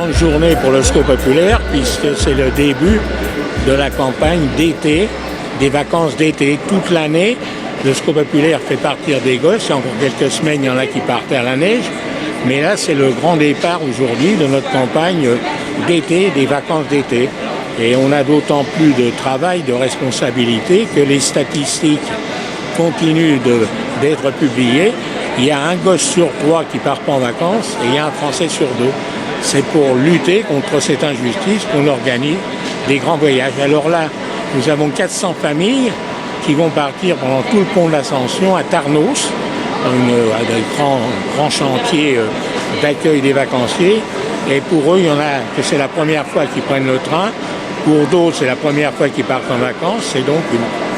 grande journée pour le SCO populaire puisque c'est le début de la campagne d'été, des vacances d'été. Toute l'année, le SCO populaire fait partir des gosses. Il y a encore quelques semaines, il y en a qui partaient à la neige. Mais là, c'est le grand départ aujourd'hui de notre campagne d'été, des vacances d'été. Et on a d'autant plus de travail, de responsabilité que les statistiques continuent d'être publiées. Il y a un gosse sur 3 qui part pas en vacances et il y a un Français sur 2. C'est pour lutter contre cette injustice qu'on organise des grands voyages. Alors là, nous avons 400 familles qui vont partir pendant tout le pont de l'Ascension à Tarnos, un grand chantier d'accueil des vacanciers. Et pour eux, il y en a que c'est la première fois qu'ils prennent le train. Pour d'autres, c'est la première fois qu'ils partent en vacances. C'est donc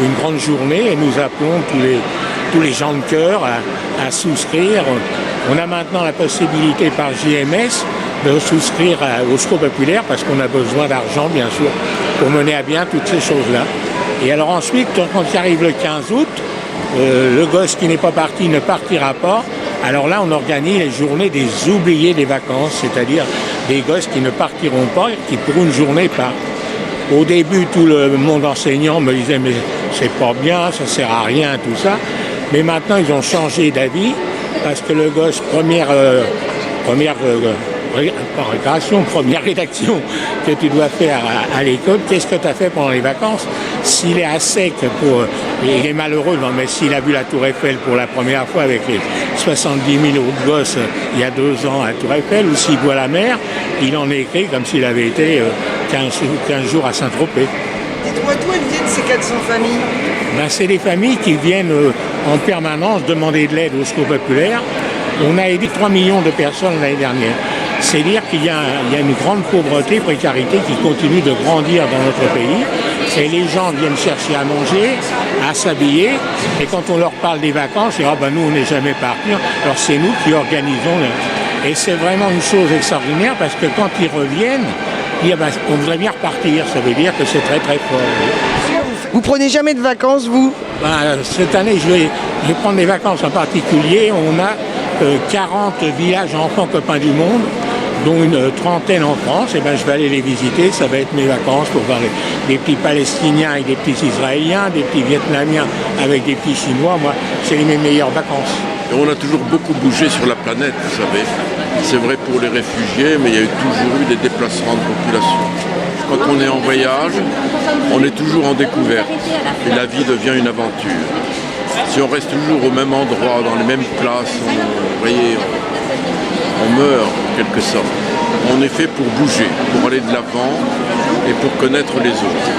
une grande journée et nous appelons tous les gens de cœur à souscrire. On a maintenant la possibilité par JMS de souscrire au SCO populaire parce qu'on a besoin d'argent, bien sûr, pour mener à bien toutes ces choses-là. Et alors ensuite, quand il arrive le 15 août, le gosse qui n'est pas parti ne partira pas. Alors là, on organise les journées des oubliés des vacances, c'est-à-dire des gosses qui ne partiront pas, qui pour une journée partent. Au début, tout le monde enseignant me disait « mais c'est pas bien, ça sert à rien, tout ça ». Mais maintenant, ils ont changé d'avis parce que le gosse, première rédaction que tu dois faire à l'école, qu'est-ce que tu as fait pendant les vacances? S'il est à sec, il est malheureux, non, mais s'il a vu la Tour Eiffel pour la première fois avec les 70 000 autres gosses il y a 2 ans à la Tour Eiffel, ou s'il voit la mer, il en est écrit comme s'il avait été 15 jours à Saint-Tropez. Dites-moi, d'où elles viennent ces 400 familles? Ben, c'est des familles qui viennent en permanence demander de l'aide au SCO populaire. On a aidé 3 millions de personnes l'année dernière. C'est dire qu'il y a une grande pauvreté, précarité qui continue de grandir dans notre pays. Et les gens viennent chercher à manger, à s'habiller. Et quand on leur parle des vacances, ils disent « Ah ben nous, on n'est jamais partis ». Alors c'est nous qui organisons. Et c'est vraiment une chose extraordinaire parce que quand ils reviennent, ils disent « Ben, on voudrait bien repartir ». Ça veut dire que c'est très très fort. Vous prenez jamais de vacances, vous? Ben, cette année, je vais prendre des vacances en particulier. On a 40 villages enfants copains du monde, dont une trentaine en France. Et ben, je vais aller les visiter. Ça va être mes vacances pour voir des petits Palestiniens avec des petits Israéliens, des petits Vietnamiens avec des petits Chinois. Moi, c'est mes meilleures vacances. Et on a toujours beaucoup bougé sur la planète, vous savez. C'est vrai pour les réfugiés, mais il y a toujours eu des déplacements de population. Quand on est en voyage, on est toujours en découverte. Et la vie devient une aventure. Si on reste toujours au même endroit, dans les mêmes places, on meurt en quelque sorte. On est fait pour bouger, pour aller de l'avant et pour connaître les autres.